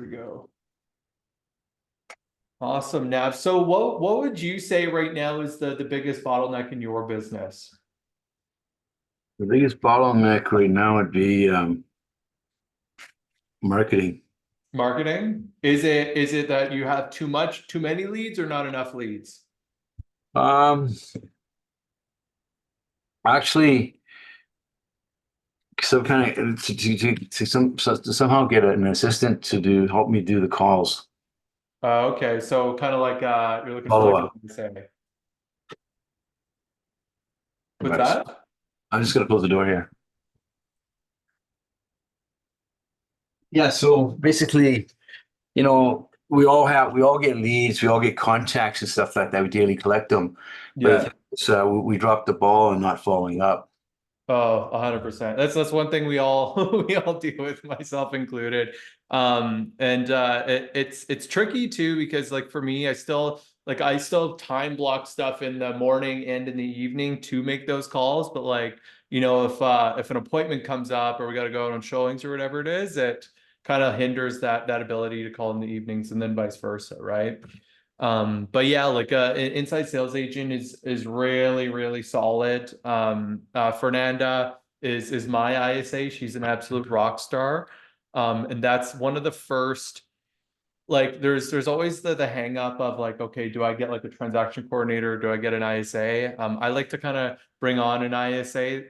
we go. Awesome, Nav. So what would you say right now is the biggest bottleneck in your business? The biggest bottleneck right now would be marketing. Marketing? Is it that you have too many leads or not enough leads? Um, Actually, some kind of to somehow get an assistant to help me do the calls, Okay, so kind of like you're looking for follow like up. a say. What's Right. that? I'm just gonna close the door here. Yeah. So basically, we all get leads, we all get contacts and stuff like that. We daily collect them, but the Yeah. thing is, we dropped the ball and not following up. Oh, 100%. That's one thing we all we all deal with, myself included. And it's tricky too because like for me, I still time block stuff in the morning and in the evening to make those calls. But like, if an appointment comes up or we got to go on showings or whatever it is, it kind of hinders that ability to call in the evenings and then vice versa, right? But yeah, like an inside sales agent is really, really solid. Fernanda is my ISA. She's an absolute rock star. And that's one of the first, like there's always the hang up of like, okay, do I get like a transaction coordinator? Or do I get an ISA? I like to kind of bring on an ISA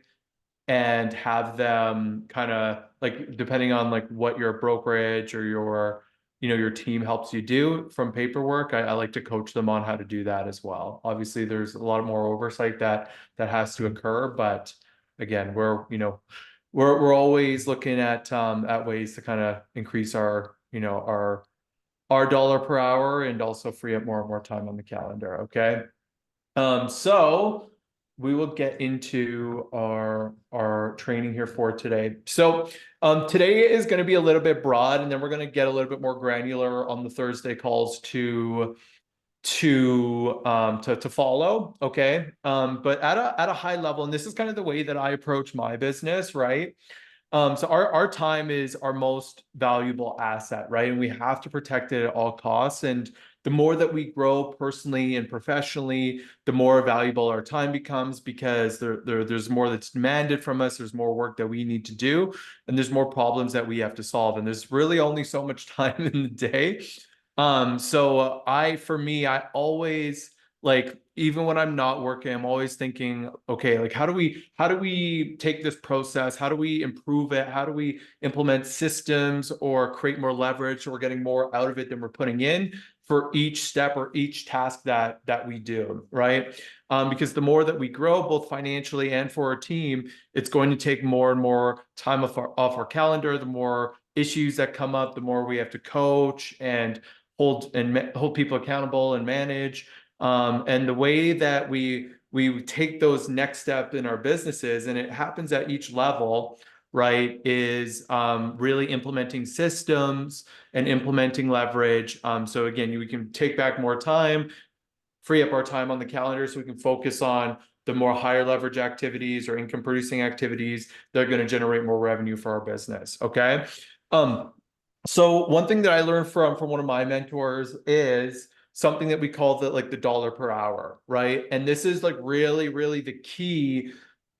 and have them kind of like depending on like what your brokerage or your team helps you do from paperwork. I like to coach them on how to do that as well. Obviously there's a lot more oversight that has to occur, but again, we're always looking at ways to kind of increase our dollar per hour and also free up more and more time on the calendar. Okay. So we will get into our training here for today. So today is going to be a little bit broad, and then we're going to get a little bit more granular on the Thursday calls to follow. Okay. But at a high level, and this is kind of the way that I approach my business, right? So our time is our most valuable asset, right? And we have to protect it at all costs. And the more that we grow personally and professionally, the more valuable our time becomes because there's more that's demanded from us. There's more work that we need to do, and there's more problems that we have to solve. And there's really only so much time in the day. So for me, I always like even when I'm not working, I'm always thinking, okay, like how do we take this process? How do we improve it? How do we implement systems or create more leverage so we're getting more out of it than we're putting in for each step or each task that we do, right? Because the more that we grow, both financially and for our team, it's going to take more and more time off our calendar. The more issues that come up, the more we have to coach and hold people accountable and manage. And the way that we take those next step in our businesses, and it happens at each level, right, is really implementing systems and implementing leverage. So again, we can take back more time, free up our time on the calendar so we can focus on the more higher leverage activities or income producing activities that are going to generate more revenue for our business. Okay. Um, so one thing that I learned from one of my mentors is something that we call the dollar per hour, right? And this is like really, really the key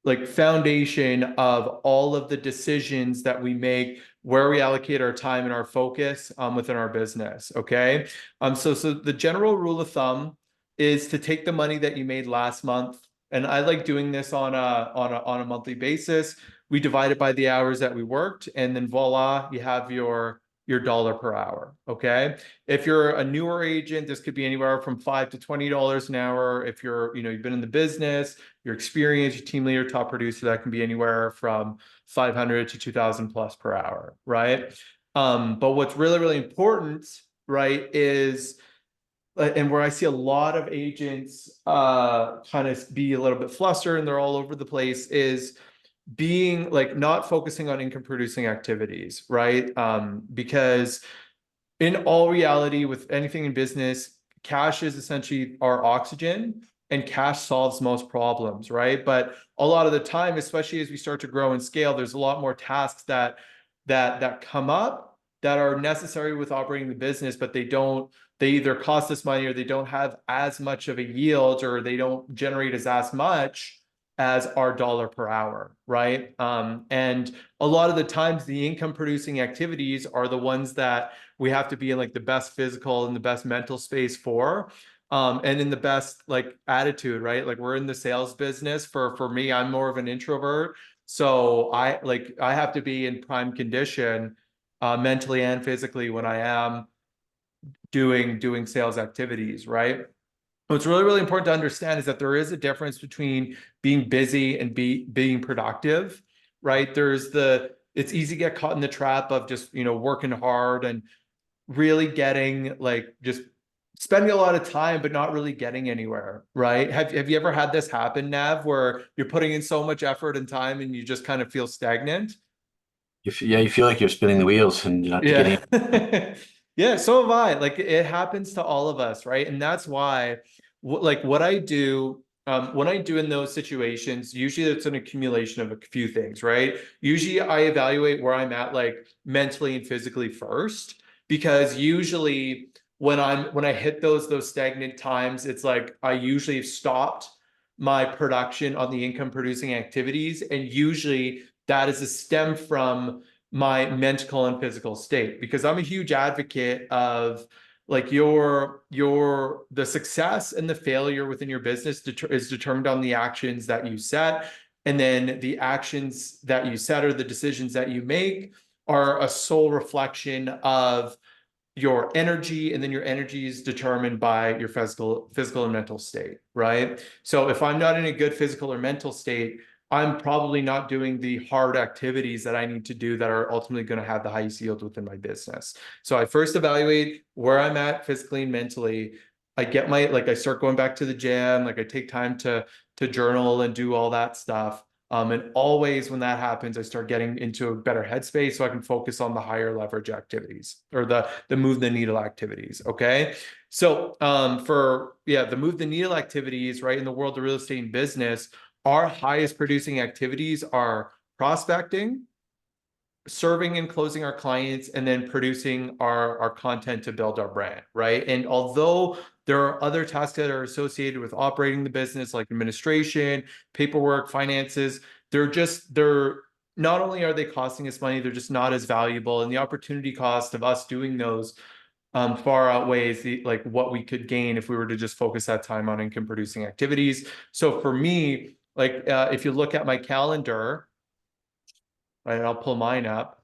like foundation of all of the decisions that we make, where we allocate our time and our focus within our business. Okay. So the general rule of thumb is to take the money that you made last month. And I like doing this on a monthly basis. We divide it by the hours that we worked, and then voila, you have your dollar per hour. Okay. If you're a newer agent, this could be anywhere from $5 to $20 an hour. If you've been in the business, your experience, your team leader, top producer, that can be anywhere from 500 to 2000 plus per hour. Right. But what's really, really important, right, is and where I see a lot of agents kind of be a little bit flustered and they're all over the place is being like not focusing on income producing activities, right? Because in all reality, with anything in business, cash is essentially our oxygen and cash solves most problems, right? But a lot of the time, especially as we start to grow and scale, there's a lot more tasks that come up that are necessary with operating the business, but they either cost us money or they don't have as much of a yield or they don't generate as much as our dollar per hour, right? And a lot of the times the income producing activities are the ones that we have to be in like the best physical and the best mental space for. And in the best like attitude, right? Like we're in the sales business. For me, I'm more of an introvert. So I have to be in prime condition mentally and physically when I am doing sales activities, right? What's really, really important to understand is that there is a difference between being busy and being productive, right? It's easy to get caught in the trap of just, working hard and really getting like just spending a lot of time, but not really getting anywhere, right? Have you ever had this happen, Nav, where you're putting in so much effort and time and you just kind of feel stagnant? Yeah, you feel like you're spinning the wheels and you're not getting. Yeah. Yeah, so have I. Like it happens to all of us, right? And that's why like what I do when I do in those situations, usually it's an accumulation of a few things, right? Usually I evaluate where I'm at like mentally and physically first, because usually when I hit those stagnant times, it's like I usually have stopped my production on the income producing activities, and usually that is a stem from my mental and physical state, because I'm a huge advocate of like the success and the failure within your business is determined on the actions that you set, and then the actions that you set or the decisions that you make are a sole reflection of your energy, and then your energy is determined by your physical and mental state, right? So if I'm not in a good physical or mental state, I'm probably not doing the hard activities that I need to do that are ultimately going to have the highest yield within my business. So I first evaluate where I'm at physically and mentally. I start going back to the gym, like I take time to journal and do all that stuff. And always when that happens, I start getting into a better headspace so I can focus on the higher leverage activities or the move the needle activities. Okay. So the move the needle activities, right, in the world of real estate and business, our highest producing activities are prospecting, serving and closing our clients, and then producing our content to build our brand, right? And although there are other tasks that are associated with operating the business, like administration, paperwork, finances, they're not only are they costing us money, they're just not as valuable. And the opportunity cost of us doing those far outweighs like what we could gain if we were to just focus that time on income producing activities. So for me, like if you look at my calendar, right, I'll pull mine up.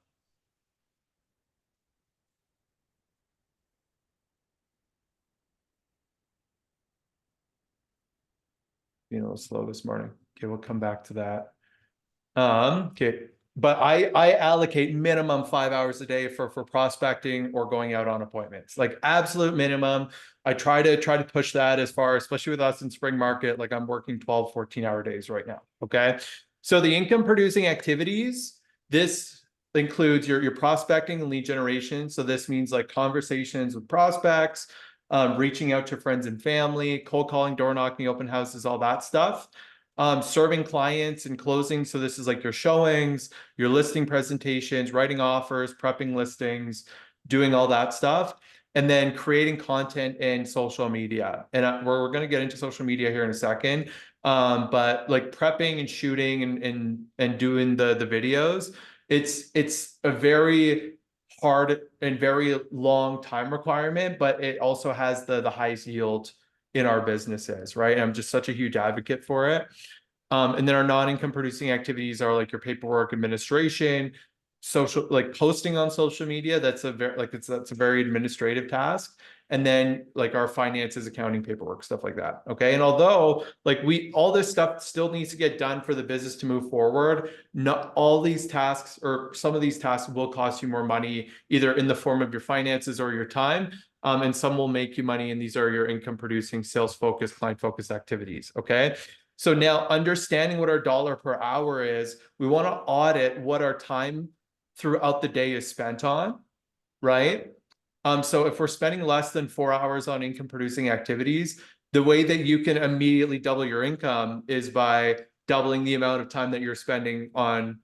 A little slow this morning. Okay, we'll come back to that. Okay. But I allocate minimum 5 hours a day for prospecting or going out on appointments, like absolute minimum. I try to push that as far, especially with us in spring market. Like I'm working 12, 14-hour days right now. Okay. So the income producing activities, this includes your prospecting and lead generation. So this means like conversations with prospects, reaching out to friends and family, cold calling, door knocking, open houses, all that stuff. Serving clients and closing. So this is like your showings, your listing presentations, writing offers, prepping listings, doing all that stuff. And then creating content in social media. And we're going to get into social media here in a second. But like prepping and shooting and doing the videos, it's a very hard and very long time requirement, but it also has the highest yield in our businesses, right? And I'm just such a huge advocate for it. And then our non-income producing activities are like your paperwork, administration, social, like posting on social media. That's a very administrative task. And then like our finances, accounting, paperwork, stuff like that. Okay. And although like all this stuff still needs to get done for the business to move forward, not all these tasks or some of these tasks will cost you more money, either in the form of your finances or your time. And some will make you money. And these are your income producing, sales focused, client focused activities. Okay. So now understanding what our dollar per hour is, we want to audit what our time throughout the day is spent on, right? So if we're spending less than 4 hours on income producing activities, the way that you can immediately double your income is by doubling the amount of time that you're spending on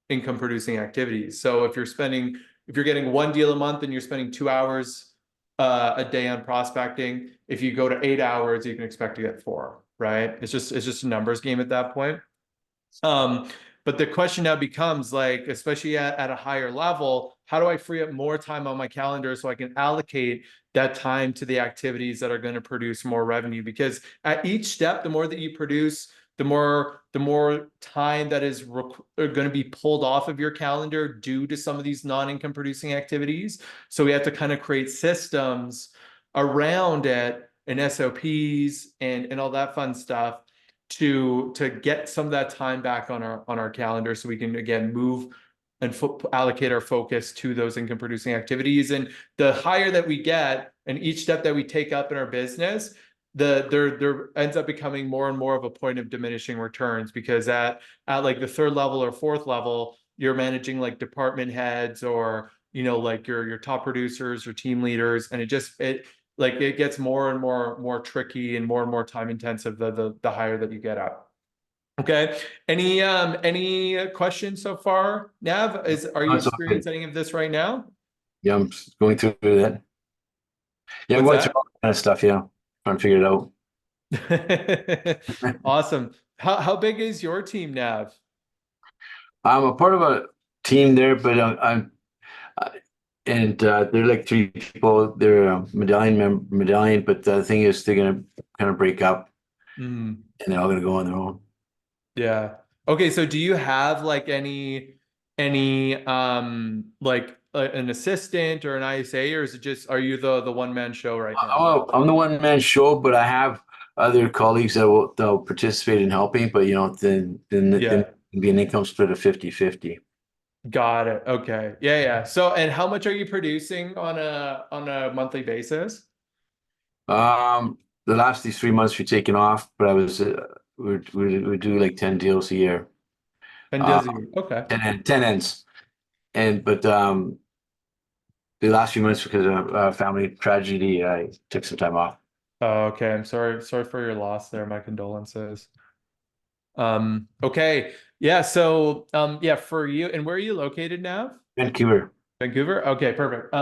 income producing activities. So if you're spending if you're getting one deal a month and you're spending 2 hours a day on prospecting, if you go to 8 hours, you can expect to get 4, right? It's just a numbers game at that point. Um, but the question now becomes like, especially at a higher level, how do I free up more time on my calendar so I can allocate that time to the activities that are going to produce more revenue? Because at each step, the more that you produce, the more time that is going to be pulled off of your calendar due to some of these non-income producing activities. So we have to kind of create systems around it and SOPs and all that fun stuff to get some of that time back on our calendar so we can again move and allocate our focus to those income producing activities. And the higher that we get and each step that we take up in our business, there ends up becoming more and more of a point of diminishing returns, because at like the third level or fourth level, you're managing like department heads or like your top producers or team leaders, and it gets more and more tricky and more time intensive the higher that you get up. Okay. Any questions so far, Nav? Are you That's all good. experiencing any of this right now? Yeah, I'm going through that. Yeah, I'm What's going through that? all that kind of stuff. Yeah, trying to figure it out. Awesome. How big is your team, Nav? I'm a part of a team there, but and they're like 3 people. They're a medallion, but the thing is, they're gonna kind of break up, Mm, and they're all gonna go on their own. yeah. Okay, so do you have like any like an assistant or an ISA, or is it just are you the one man show right now? I'm the one man show, but I have other colleagues they'll participate in helping. But then Yeah. it'd be an income split of 50-50. Got it. Okay. Yeah. So, and how much are you producing on a monthly basis? The last these 3 months we've taken off, but I was we do like 10 deals a year, And uh, does you? Okay. 10 ends, and but the last few months because of family tragedy, I took some time off. Oh, okay. I'm sorry for your loss there. My condolences. Okay. Yeah. So, yeah, for you, and where are you located now? Vancouver. Vancouver? Okay, perfect.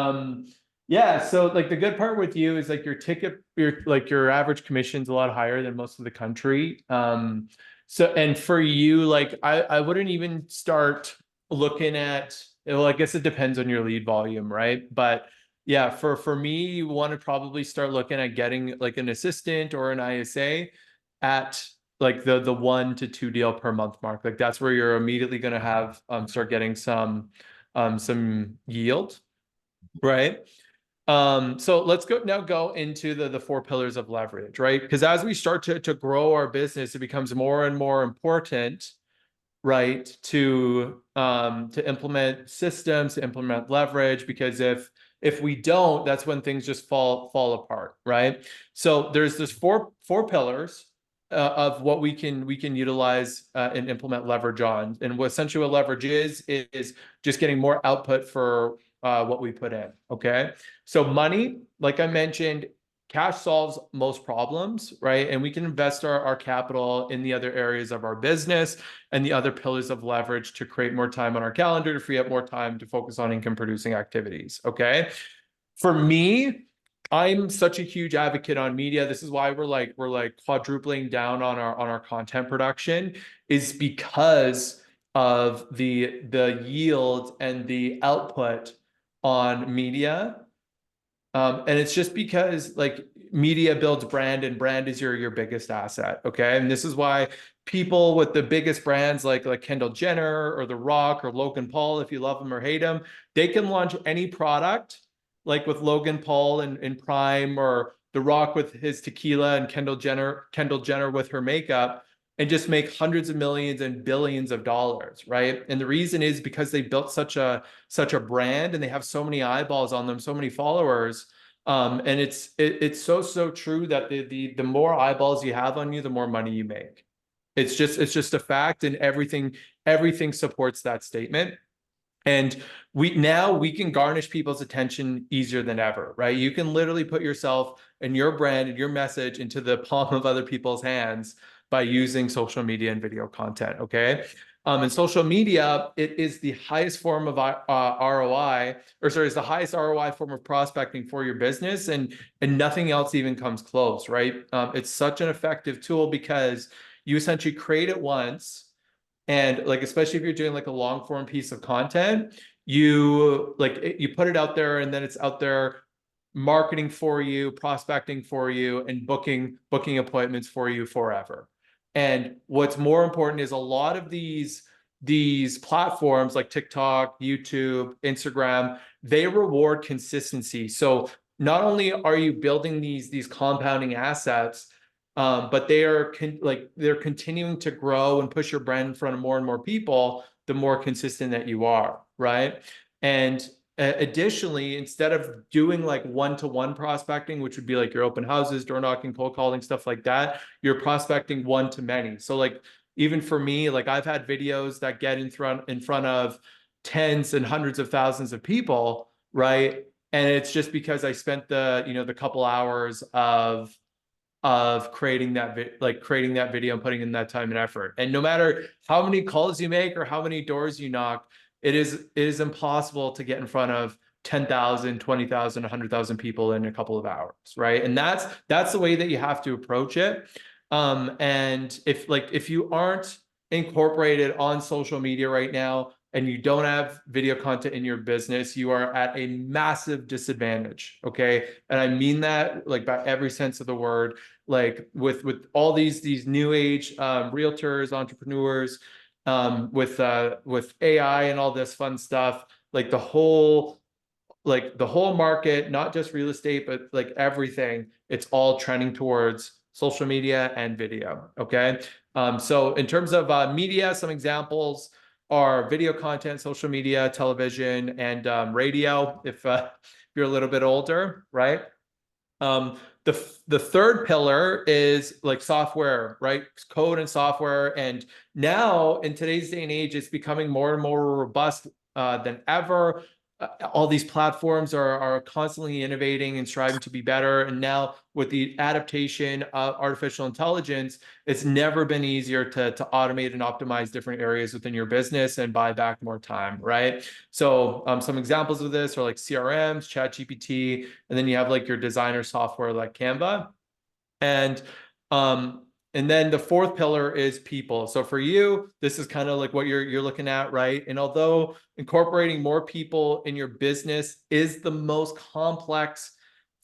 Yeah, so like the good part with you is like your average commission's a lot higher than most of the country. So and for you, like I wouldn't even start looking at, well, I guess it depends on your lead volume, right? But yeah, for me, you want to probably start looking at getting like an assistant or an ISA at like the 1 to 2 deal per month mark. Like that's where you're immediately going to have start getting some yield, right? So let's go into the 4 pillars of leverage, right? Because as we start to grow our business, it becomes more and more important, right, to implement systems, to implement leverage, because if we don't, that's when things just fall apart, right? So there's this four pillars of what we can utilize and implement leverage on. And what essentially what leverage is just getting more output for what we put in. Okay. So money, like I mentioned, cash solves most problems, right? And we can invest our capital in the other areas of our business and the other pillars of leverage to create more time on our calendar, to free up more time to focus on income producing activities. Okay. For me, I'm such a huge advocate on media. This is why we're like quadrupling down on our content production, is because of the yield and the output on media. And it's just because like media builds brand, and brand is your biggest asset. Okay. And this is why people with the biggest brands like Kendall Jenner or The Rock or Logan Paul, if you love them or hate them, they can launch any product like with Logan Paul in Prime, or The Rock with his tequila, and Kendall Jenner with her makeup, and just make hundreds of millions and billions of dollars, right? And the reason is because they built such a brand, and they have so many eyeballs on them, so many followers. And it's so true that the more eyeballs you have on you, the more money you make. It's just a fact, and everything supports that statement. And we can garnish people's attention easier than ever, right? You can literally put yourself and your brand and your message into the palm of other people's hands by using social media and video content. Okay. In social media, it is the highest form of ROI, or sorry, it's the highest ROI form of prospecting for your business, and nothing else even comes close, right? It's such an effective tool because you essentially create it once, and like especially if you're doing like a long form piece of content, you put it out there, and then it's out there marketing for you, prospecting for you, and booking appointments for you forever. And what's more important is a lot of these platforms like TikTok, YouTube, Instagram, they reward consistency. So not only are you building these compounding assets, but they're continuing to grow and push your brand in front of more and more people, the more consistent that you are, right? And additionally, instead of doing like one-to-one prospecting, which would be like your open houses, door knocking, cold calling, stuff like that, you're prospecting one-to-many. So like even for me, like I've had videos that get in front of tens and hundreds of thousands of people, right? And it's just because I spent the couple hours of creating that video and putting in that time and effort. And no matter how many calls you make or how many doors you knock, it is impossible to get in front of 10,000, 20,000, 100,000 people in a couple of hours, right? And that's the way that you have to approach it. And if you aren't incorporated on social media right now and you don't have video content in your business, you are at a massive disadvantage. Okay. And I mean that like by every sense of the word, like with all these new age realtors, entrepreneurs, with AI and all this fun stuff, like the whole market, not just real estate, but like everything, it's all trending towards social media and video. Okay. So in terms of media, some examples are video content, social media, television, and radio, if you're a little bit older, right? Um, the third pillar is like software, right? Code and software. And now in today's day and age, it's becoming more and more robust than ever. All these platforms are constantly innovating and striving to be better. And now with the adaptation of artificial intelligence, it's never been easier to automate and optimize different areas within your business and buy back more time, right? So some examples of this are like CRMs, ChatGPT, and then you have like your designer software like Canva. And um, and then the fourth pillar is people. So for you, this is kind of like what you're looking at, right? And although incorporating more people in your business is the most complex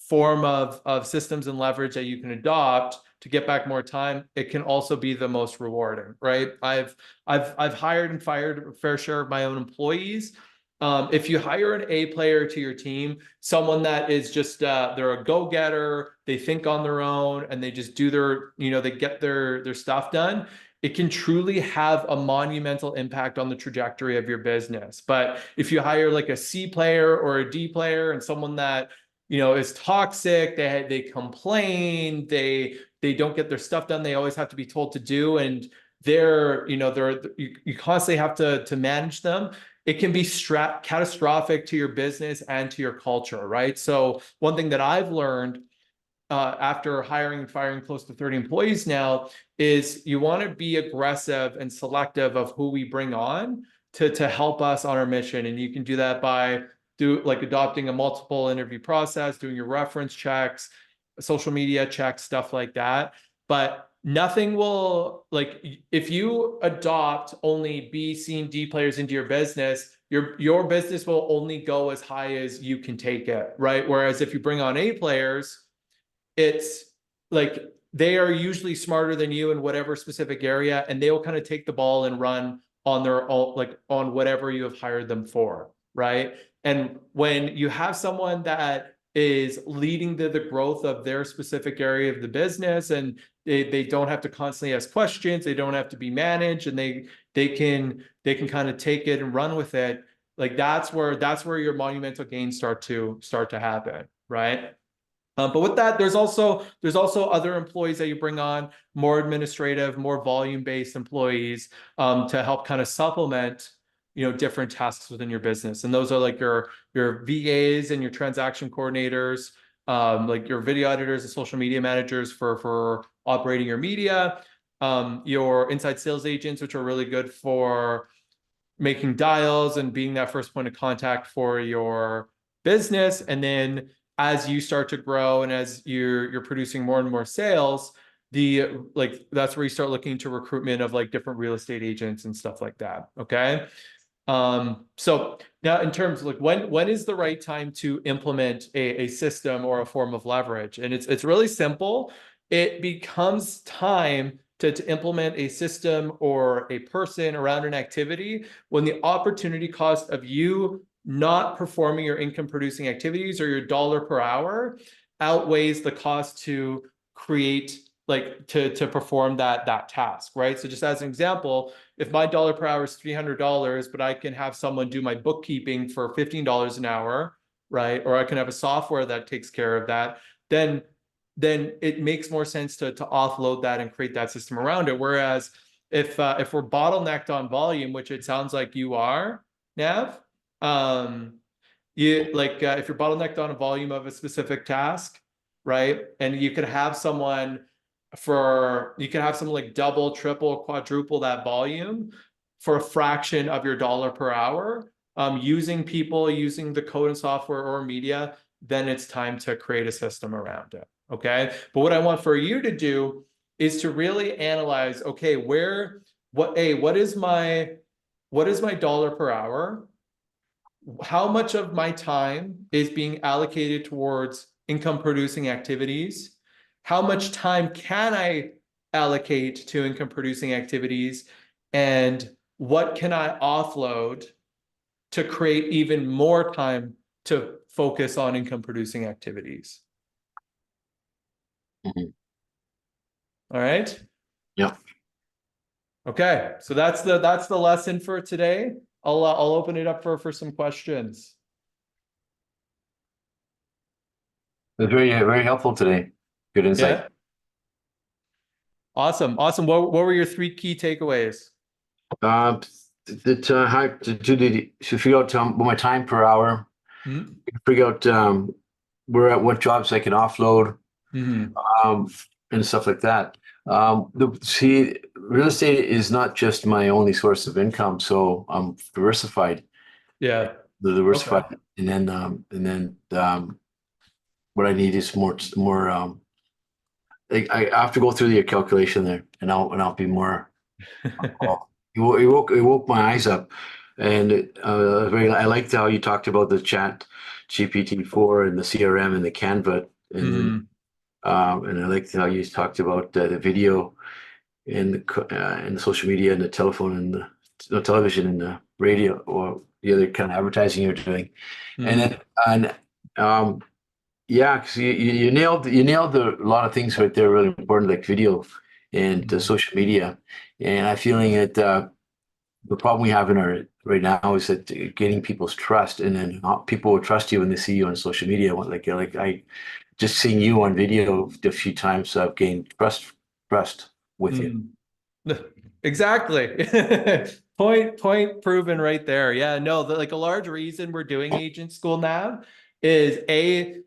form of systems and leverage that you can adopt to get back more time, it can also be the most rewarding, right? I've hired and fired a fair share of my own employees. If you hire an A player to your team, someone that is just they're a go-getter, they think on their own, and they just do they get their stuff done, it can truly have a monumental impact on the trajectory of your business. But if you hire like a C player or a D player and someone that is toxic, they complain, they don't get their stuff done, they always have to be told to do, and you constantly have to manage them, it can be catastrophic to your business and to your culture, right? So one thing that I've learned after hiring and firing close to 30 employees now is you want to be aggressive and selective of who we bring on to help us on our mission. And you can do that by adopting a multiple interview process, doing your reference checks, social media checks, stuff like that. But nothing will, like, if you adopt only B, C, and D players into your business, your business will only go as high as you can take it, right? Whereas if you bring on A players, it's like they are usually smarter than you in whatever specific area, and they will kind of take the ball and run on their own, like on whatever you have hired them for, right? And when you have someone that is leading the growth of their specific area of the business, and they don't have to constantly ask questions, they don't have to be managed, and they can kind of take it and run with it, like that's where your monumental gains start to happen, right? But with that, there's also other employees that you bring on, more administrative, more volume-based employees, to help kind of supplement, different tasks within your business. And those are like your VAs and your transaction coordinators, like your video editors and social media managers for operating your media. your inside sales agents, which are really good for making dials and being that first point of contact for your business. And then as you start to grow and as you're producing more and more sales, that's where you start looking to recruitment of like different real estate agents and stuff like that. Okay. So now in terms of like when is the right time to implement a system or a form of leverage? And it's really simple. It becomes time to implement a system or a person around an activity when the opportunity cost of you not performing your income producing activities or your dollar per hour outweighs the cost to create like to perform that task, right? So just as an example, if my dollar per hour is $300, but I can have someone do my bookkeeping for $15 an hour, right? Or I can have a software that takes care of that, then it makes more sense to offload that and create that system around it. Whereas if we're bottlenecked on volume, which it sounds like you are, Nav, if you're bottlenecked on a volume of a specific task, right? And you could have someone like double, triple, quadruple that volume for a fraction of your dollar per hour, using people, using the code and software or media, then it's time to create a system around it. Okay. But what I want for you to do is to really analyze, okay, what is my dollar per hour? How much of my time is being allocated towards income producing activities? How much time can I allocate to income producing activities? And what can I offload to create even more time to focus on income producing activities? Mhm. All right. Yep. Okay. So that's the lesson for today. I'll open it up for some questions. It's very, very helpful today. Good insight. Yeah. Awesome. Awesome. What were your 3 key takeaways? How to figure out what my time per hour, Mm-hmm. figure out what jobs I can offload, Mm-hmm. um, and stuff like that. Real estate is not just my only source of income, so I'm diversified. Yeah. The Okay. diversified, and then what I need is more. I have to go through the calculation there, and I'll be more. It woke my eyes up, and I liked how you talked about the Chat GPT-4 and the CRM and the Canva, Mm-hmm. and I liked how you talked about the video and the social media and the telephone and the television and the radio or the other kind of advertising you're doing, and Mm-hmm. then and um, yeah, because you nailed a lot of things right there, really important, like video and Mm-hmm. social media, and I'm feeling that. The problem we have in our right now is that getting people's trust, and then people will trust you when they see you on social media. Like I just seeing you on video a few times, I've gained trust with you. Mm-hmm. Exactly. Point proven right there. Yeah, no, like a large reason we're doing agent school now is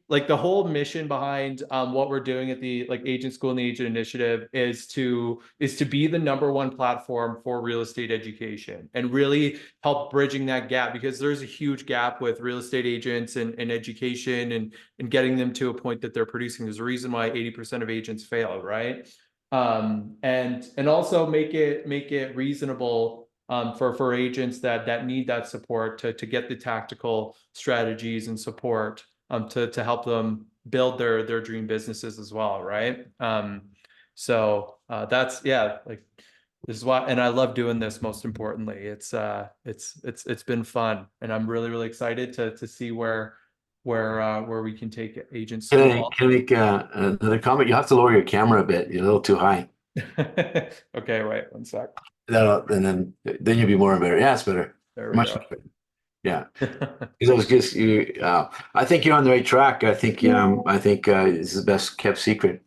like the whole mission behind what we're doing at the like agent school and the agent initiative is to be the #1 platform for real estate education and really help bridging that gap, because there's a huge gap with real estate agents and education and getting them to a point that they're producing. There's a reason why 80% of agents fail, right? And also make it reasonable for agents that need that support to get the tactical strategies and support to help them build their dream businesses as well, right? So that's yeah, like this is why, and I love doing this. Most importantly, it's been fun, and I'm really excited to see where we can take agent school. Can I make another comment? You have to lower your camera a bit. You're a little too high. Okay, wait one sec. And then you'll be more better. Yeah, it's better. There we Much go. better. Yeah. Because I was just you. I think you're on the right track. I think it's the best kept secret.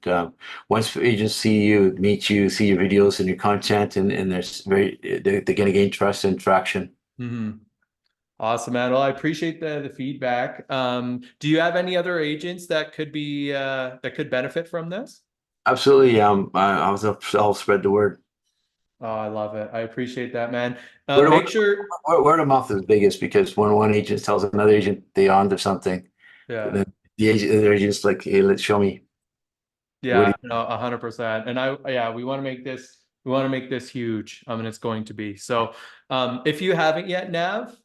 Once agents see you, meet you, see your videos and your content, and they're going to gain trust and traction. Mhm. Awesome, man. Well, I appreciate the feedback. Do you have any other agents that could benefit from this? Absolutely. I'll spread the word. Oh, I love it. I appreciate that, man. Word, word, Make sure, word of mouth is biggest because when one agent tells another agent they onto something, yeah. then the agent's like, "Hey, let's show me what." Yeah, no, 100%. And yeah, we want to make this huge. And it's going to be. So, if you haven't yet, Nav,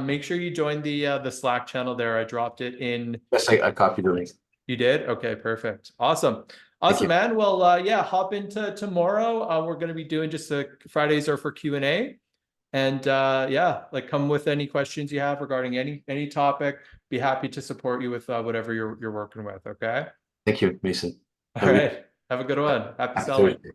make sure you join the Slack channel there. I dropped it in. Yes, I copied the link. You did? Okay, perfect. Awesome. Thank Awesome, you. man. Well, yeah, hop into tomorrow. We're going to be doing just Fridays are for Q&A. And yeah, like come with any questions you have regarding any topic. Be happy to support you with whatever you're working with. Okay. Thank you, Mason. All Have a good right. Have a good one. Happy happy selling. Thursday.